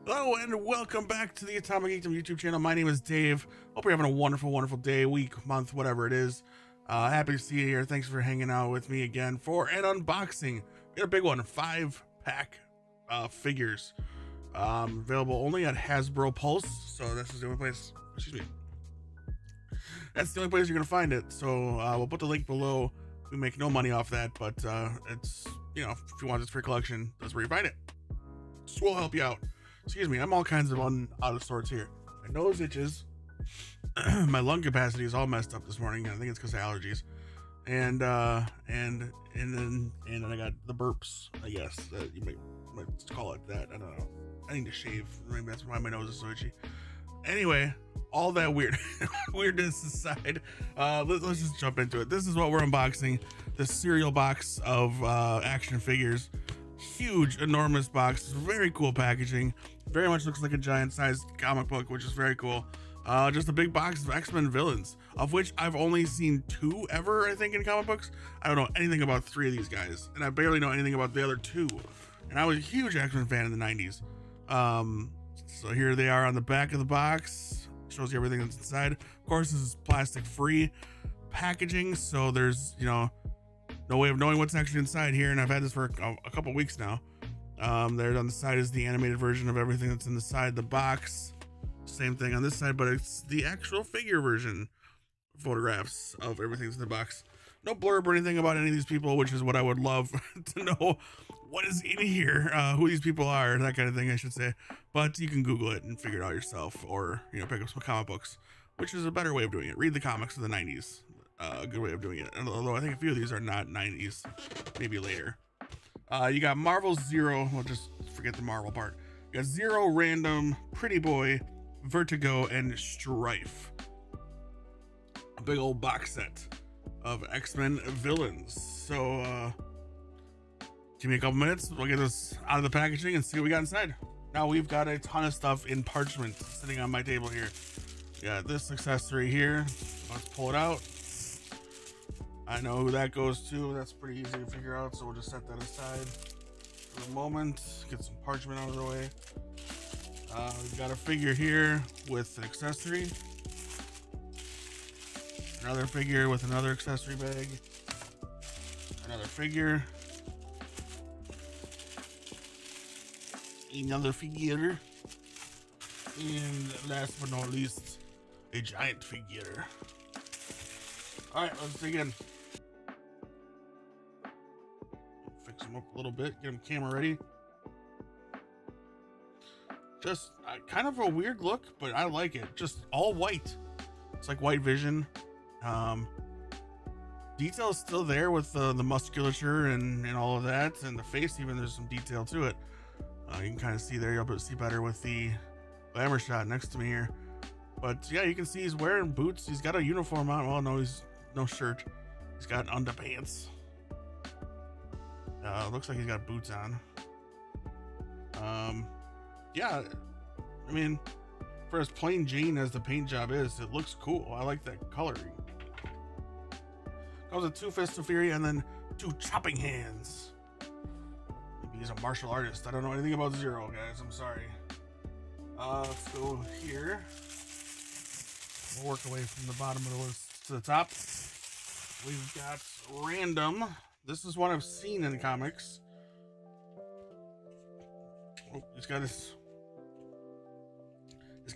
Hello and welcome back to the Atomic Geekdom YouTube channel. My name is Dave. Hope you're having a wonderful day, week, month, whatever it is. Happy to see you here. Thanks for hanging out with me again for an unboxing. We got a big one, 5-pack figures. Available only at Hasbro Pulse. So this is the only place, excuse me. That's the only place you're gonna find it. So we'll put the link below. We make no money off that, but it's, you know, if you want this for your collection, that's where you find it. So we'll help you out. Excuse me, I'm all kinds of out of sorts here. My nose itches. My lung capacity is all messed up this morning. I think it's because of allergies. And then I got the burps, I guess. You might call it that. I don't know. I need to shave. Maybe that's why my nose is so itchy. Anyway, all that weirdness aside, let's just jump into it. This is what we're unboxing. The cereal box of action figures. Huge, enormous box. Very cool packaging. Very much looks like a giant sized comic book, which is very cool. Just a big box of X-Men villains, of which I've only seen 2 ever, I think, in comic books. I don't know anything about 3 of these guys, and I barely know anything about the other 2. And I was a huge X-Men fan in the 90s. So here they are on the back of the box. Shows you everything that's inside. Of course, this is plastic free packaging, so there's, you know, no way of knowing what's actually inside here, and I've had this for a couple weeks now. There on the side is the animated version of everything that's inside the box. Same thing on this side, but it's the actual figure version. Photographs of everything that's in the box. No blurb or anything about any of these people, which is what I would love to know. What is in here, who these people are, that kind of thing, I should say. But you can Google it and figure it out yourself, or, you know, pick up some comic books, which is a better way of doing it. Read the comics of the 90s. A good way of doing it, although I think a few of these are not 90s, maybe later. You got Marvel Zero. We'll just forget the Marvel part. You got Zero, Random, Pretty Boy, Vertigo, and Strife. A big old box set of X-Men villains. So give me a couple minutes, we'll get this out of the packaging and see what we got inside. Now we've got a ton of stuff in parchment sitting on my table here. Got this accessory here. Let's pull it out. I know who that goes to. That's pretty easy to figure out, so we'll just set that aside for a moment. Get some parchment out of the way. We've got a figure here with an accessory. Another figure with another accessory bag. Another figure. Another figure. And last but not least, a giant figure. Alright, let's dig in. Fix him up a little bit, get him camera ready. Just kind of a weird look, but I like it. Just all white. It's like White Vision. Detail is still there with the musculature and all of that, and the face, even there's some detail to it. You can kind of see there. You'll be able to see better with the glamour shot next to me here. But yeah, you can see he's wearing boots. He's got a uniform on. Well, no, he's no shirt. He's got underpants. Looks like he's got boots on. Yeah, I mean, for as plain Jane as the paint job is, it looks cool. I like that coloring. Comes with 2 fists of fury and then 2 chopping hands. Maybe he's a martial artist. I don't know anything about Zero, guys. I'm sorry. Let's go here. We'll work away from the bottom of the list to the top. We've got Random. This is one I've seen in the comics. Oh, he's got his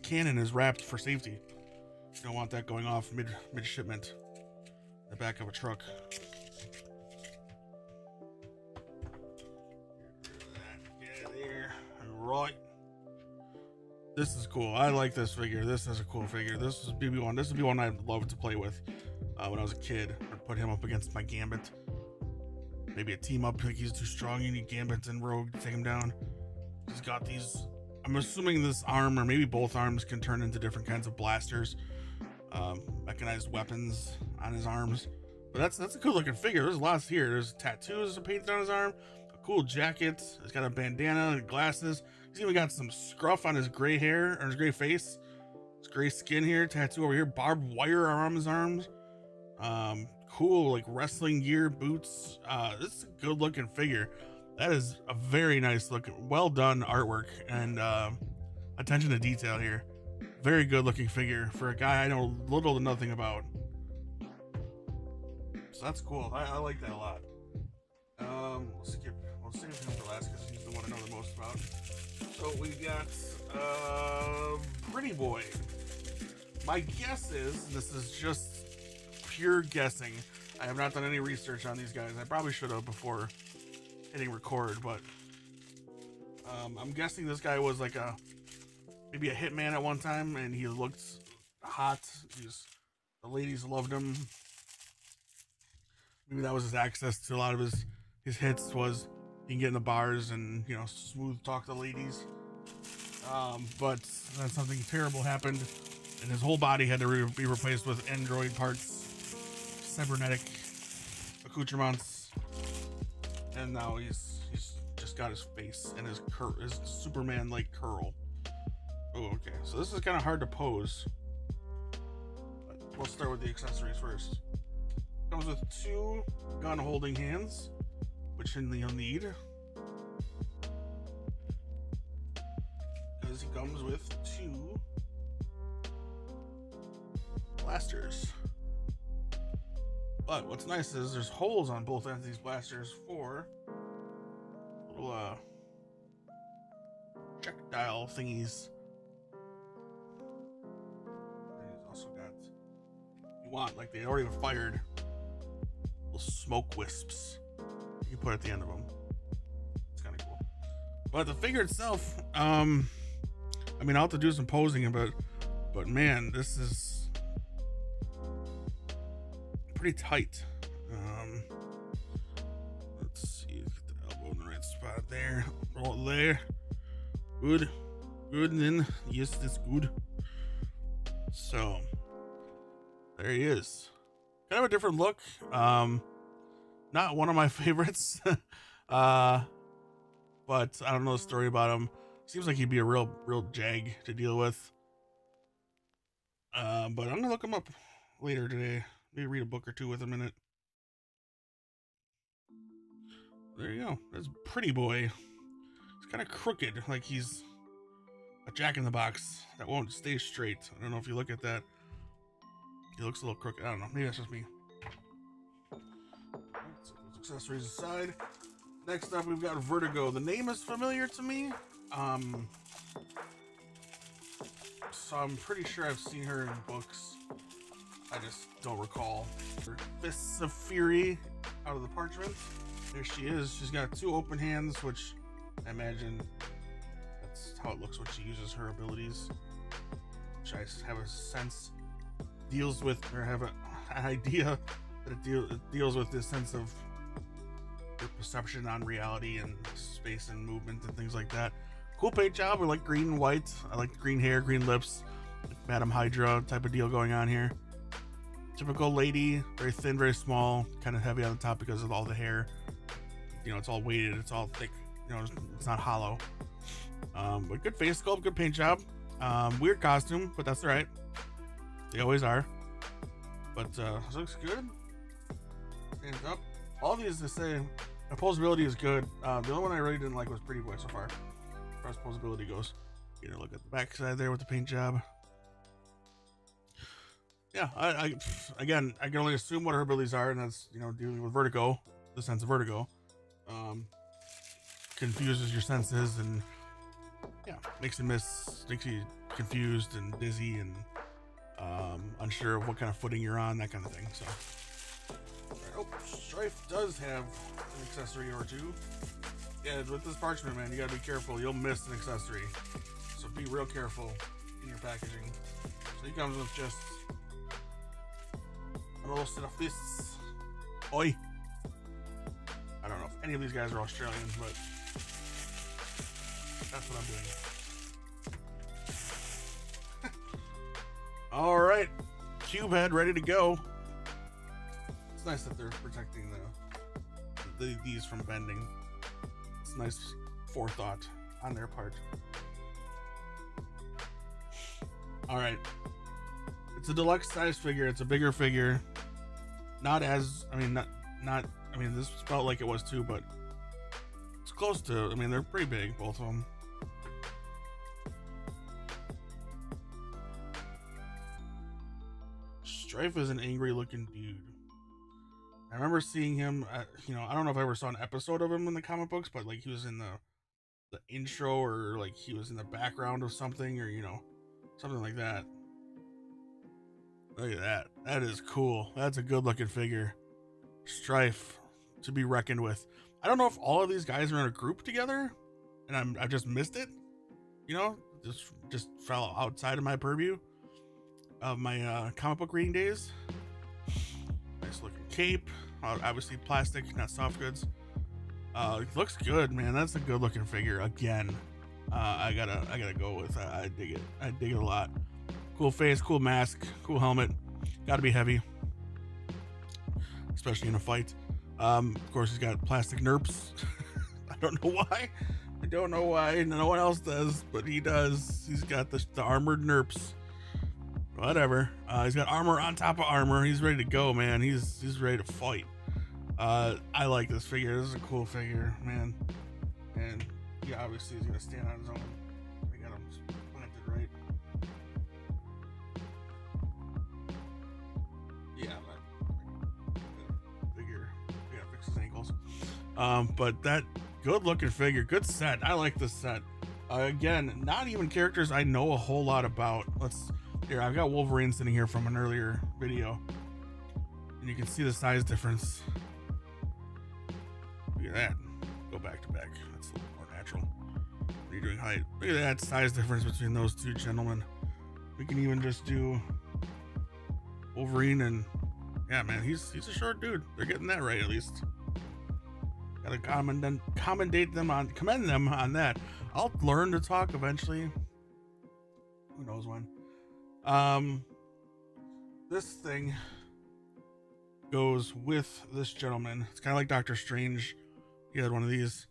cannon is wrapped for safety. You don't want that going off mid shipment. The back of a truck. Get there. Right. This is cool. I like this figure. This is a cool figure. This would be one. This would be one I'd love to play with when I was a kid. I'd put him up against my Gambit. Maybe a team up. Like he's too strong. You need Gambit and Rogue to take him down. He's got these. I'm assuming this arm, or maybe both arms, can turn into different kinds of blasters, mechanized weapons on his arms. But that's a cool looking figure. There's lots here. There's tattoos painted on his arm. A cool jacket. He's got a bandana and glasses. He's even got some scruff on his gray hair, or his gray face. His gray skin here. Tattoo over here. Barbed wire around his arms. Cool, like wrestling gear, boots. This is a good looking figure. That is a very nice look, well done artwork, and attention to detail here. Very good looking figure for a guy I know little to nothing about. So that's cool. I like that a lot. We'll save him for last because he's the one I know the most about. So we got Pretty Boy. My guess is, this is just pure guessing, I have not done any research on these guys. I probably should have before hitting record, but I'm guessing this guy was like maybe a hitman at one time, and he looked hot. The ladies loved him. Maybe that was his access to a lot of his hits, was he can get in the bars and, you know, smooth talk the ladies. But then something terrible happened, and his whole body had to be replaced with android parts, cybernetic accoutrements, and now he's just got his face and his Superman like curl. Oh, okay, so this is kind of hard to pose, but we'll start with the accessories first. Comes with 2 gun holding hands, which you'll need, because he comes with 2 blasters. But what's nice is there's holes on both ends of these blasters for little projectile thingies. And he's also got, you want, like they already fired, little smoke wisps you can put at the end of them. It's kind of cool. But the figure itself, I mean, I'll have to do some posing, but man, this is pretty tight. Let's see, get the elbow in the right spot there. Roll it there. Good. And then, yes, that's good. So, there he is. Kind of a different look. Not one of my favorites. But I don't know the story about him. Seems like he'd be a real jag to deal with. But I'm gonna look him up later today. Maybe read a book or two with him in it. There you go. That's Pretty Boy. He's kind of crooked, like he's a jack-in-the-box that won't stay straight. I don't know if you look at that. He looks a little crooked. I don't know. Maybe that's just me. So those accessories aside. Next up, we've got Vertigo. The name is familiar to me. So I'm pretty sure I've seen her in books. I just don't recall. Fists of Fury out of the parchment. There she is. She's got 2 open hands, which I imagine that's how it looks when she uses her abilities. Which I have a sense deals with, or have an idea that it deals with this sense of your perception on reality and space and movement and things like that. Cool paint job. I like green and white. I like green hair, green lips, Madam Hydra type of deal going on here. Typical lady, very thin, very small, kind of heavy on the top because of all the hair. You know, it's all weighted, it's all thick, you know, it's not hollow. But good face sculpt, good paint job. Weird costume, but that's all right. They always are. But this looks good. Stands up. All these, they say, posability is good. The only one I really didn't like was Pretty Boy so far, as far as posability goes. Get a look at the back side there with the paint job. Yeah, again, I can only assume what her abilities are, and that's, you know, dealing with vertigo, the sense of vertigo. Confuses your senses, and yeah, makes you confused and dizzy and unsure of what kind of footing you're on, that kind of thing. So, all right. Oh, Strife does have an accessory or 2. Yeah, with this parchment, man, you gotta be careful. You'll miss an accessory, so be real careful in your packaging. So he comes with just a little set of fists. Oi! I don't know if any of these guys are Australians, but that's what I'm doing. All right, cube head ready to go. It's nice that they're protecting these from bending. It's nice forethought on their part. All right, it's a deluxe size figure. It's a bigger figure. Not as, I mean, I mean, this felt like it was too, but it's close to, I mean, they're pretty big, both of them. Strife is an angry looking dude. I remember seeing him at, you know, I don't know if I ever saw an episode of him in the comic books, but like he was in the intro, or like he was in the background of something, or you know, something like that. Look at that. That is cool. That's a good looking figure. Strife to be reckoned with. I don't know if all of these guys are in a group together and I just missed it. You know, just fell outside of my purview of my comic book reading days. Nice looking cape. Obviously plastic, not soft goods. It looks good, man. That's a good looking figure. Again, I gotta go with that. I dig it. I dig it a lot. Cool face, cool mask, cool helmet. Gotta be heavy, especially in a fight. Of course, he's got plastic nerps. I don't know why. I don't know why. No one else does, but he does. He's got the armored nerps. Whatever. He's got armor on top of armor. He's ready to go, man. He's ready to fight. I like this figure. This is a cool figure, man. And yeah, obviously he's gonna stand on his own. I got him planted right. Yeah, figure. We gotta fix his ankles. But that good looking figure, good set. I like this set. Again, not even characters I know a whole lot about. Here, I've got Wolverine sitting here from an earlier video, and you can see the size difference. Look at that. Go back to back. That's a little more natural. What are you doing height? Look at that size difference between those two gentlemen. We can even just do Wolverine, and yeah, man, he's a short dude. They're getting that right, at least. Gotta commend them on that. I'll learn to talk eventually. Who knows when? This thing goes with this gentleman. It's kind of like Doctor Strange. He had one of these,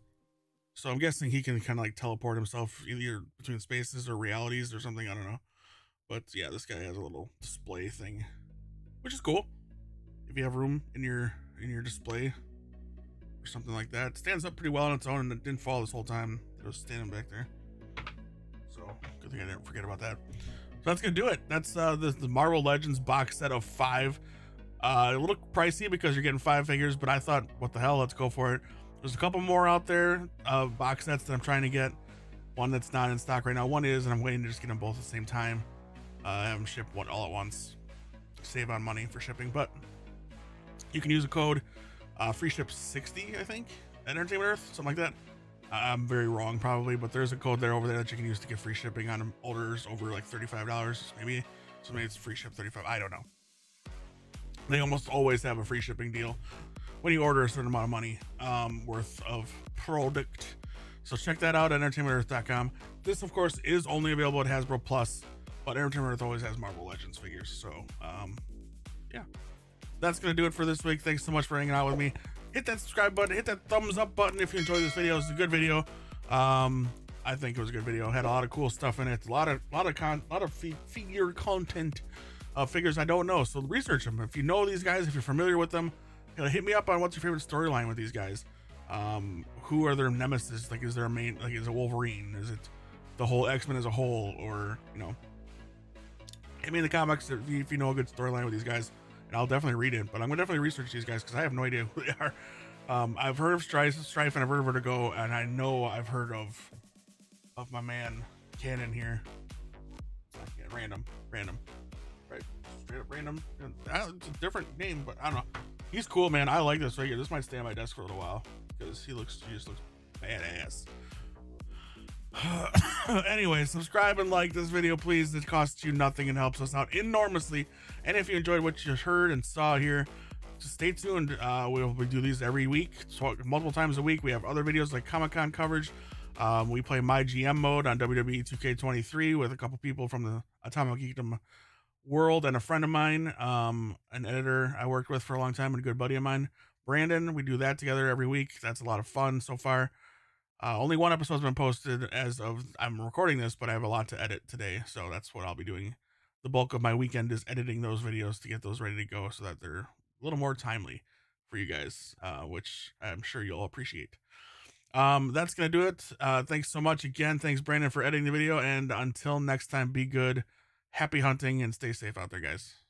so I'm guessing he can kind of like teleport himself either between spaces or realities or something. I don't know, but yeah, this guy has a little display thing, which is cool. If you have room in your display or something like that, it stands up pretty well on its own, and it didn't fall this whole time. It was standing back there, so good thing I didn't forget about that. So that's gonna do it. That's the Marvel Legends box set of 5. A little pricey because you're getting 5 figures, but I thought, what the hell, let's go for it. There's a couple more out there of box sets that I'm trying to get. One that's not in stock right now. One is, and I'm waiting to just get them both at the same time. Have them ship one all at once. Save on money for shipping, but you can use a code free ship 60, I think, at Entertainment Earth, something like that. I'm very wrong probably, but there's a code there over there that you can use to get free shipping on orders over like $35 maybe. So maybe it's free ship 35. I don't know. They almost always have a free shipping deal when you order a certain amount of money worth of product. So check that out at entertainmentearth.com. This of course is only available at Hasbro Plus, but Entertainment Earth always has Marvel Legends figures. So yeah, that's gonna do it for this week. Thanks so much for hanging out with me. Hit that subscribe button, hit that thumbs up button if you enjoyed this video. It's a good video. I think it was a good video. It had a lot of cool stuff in it. A lot of figure content, figures I don't know. So research them. If you know these guys, if you're familiar with them, hit me up on what's your favorite storyline with these guys. Who are their nemesis? Like, is there a main? Like, is it Wolverine? Is it the whole X-Men as a whole? Or you know, hit me in the comments if you know a good storyline with these guys. And I'll definitely read it, but I'm gonna definitely research these guys because I have no idea who they are. I've heard of Strife, and I've heard of Vertigo, and I know I've heard of my man Cannon here. Random, right? Straight up random. It's a different name, but I don't know. He's cool, man. I like this figure. This might stay on my desk for a little while because he just looks badass. Anyway, subscribe and like this video, please. It costs you nothing and helps us out enormously. And if you enjoyed what you heard and saw here, just stay tuned. We'll do these every week, so multiple times a week. We have other videos like Comic-Con coverage. We play my GM mode on WWE 2K23 with a couple people from the Atomic Geekdom world and a friend of mine, an editor I worked with for a long time and a good buddy of mine, Brandon. We do that together every week. That's a lot of fun so far. Only one episode has been posted as of I'm recording this, but I have a lot to edit today, so that's what I'll be doing. The bulk of my weekend is editing those videos to get those ready to go so that they're a little more timely for you guys, which I'm sure you'll appreciate. That's gonna do it. Thanks so much again. Thanks, Brandon, for editing the video, and until next time, be good, happy hunting, and stay safe out there, guys.